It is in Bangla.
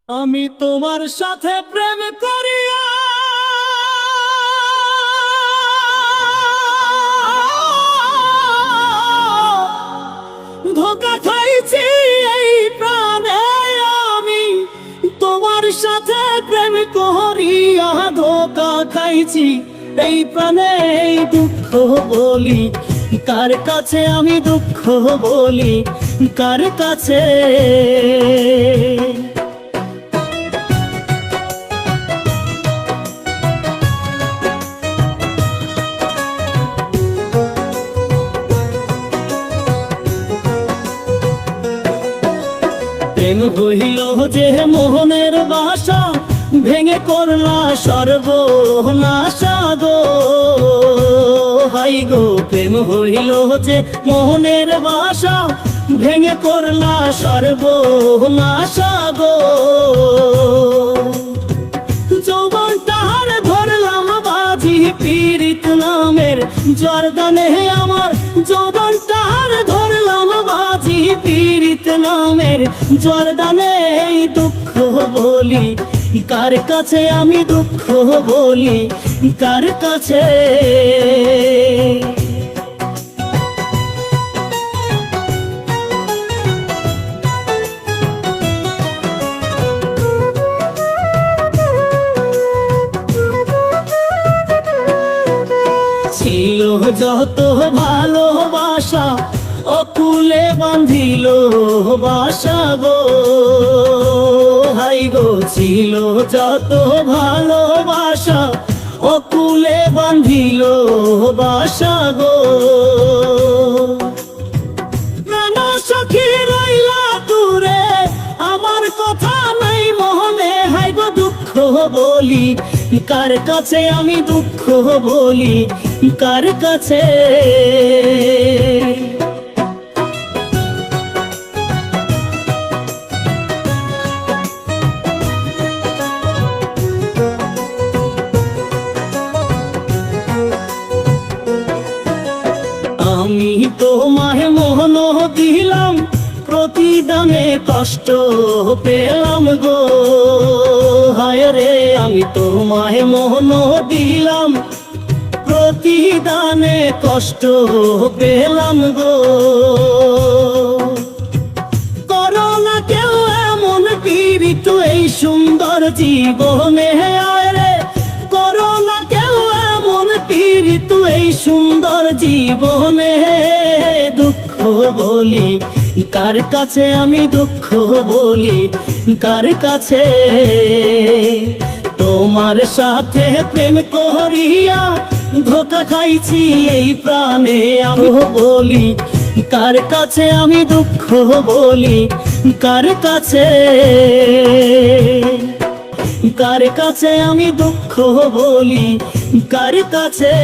আমি তোমার সাথে প্রেম করিয়া ধোঁকা খাইছি এই প্রাণে। আমি তোমার সাথে প্রেম করিয়া ধোঁকা খাইছি এই প্রাণে। এই দুঃখ বলি কার কাছে, আমি দুঃখ বলি কার কাছে। প্রেম হইল যে মোহনের বাসা, ভেঙে করলা সর্বনাশা গো। হাই গো, প্রেম হইল যে মোহনের বাসা, ভেঙে করলা সর্বনাশা গো। যৌবনটার ধরলাম বাজি পীড়িত নামের জর্দানে আমার। যৌবনটার ধরলাম বাজি পীড়িত নামের জর্দানে। এই দুঃখ বলি কার কাছে, আমি দুঃখ বলি কার কাছে। ছিল যত ভালোবাসা অকুলে বাঁধিল বাসা গো। হাই গো, ছিল যত ভালোবাসা অকুলে বাঁধিল বাসা গো। প্রাণ সখী রইলা দূরে, আমার কথা নাই মনে। হাই গো, দুঃখ বলি কার কাছে, আমি দুঃখ বলি কার কাছে। আমি তোমায় মন দিলাম, প্রতিদানে কষ্ট পেলাম গো। হায় রে, আমি তোমায় মন দিলাম, প্রতিদানে কষ্ট পেলাম গো। করো না কেউ এমন পীড়িত এই সুন্দর জীবনে। আয় রে, করো না কেউ এমন পীড়িত এই সুন্দর জীবনে। দুঃখ বলি কার কাছে, আমি দুঃখ বলি কার কাছে। তোমার সাথে প্রেম করিয়া ধোঁকা খাইছি এই প্রাণে। আমি বলি কার কাছে, আমি দুঃখ বলি কার কাছে। কার কাছে আমি দুঃখ বলি কার কাছে।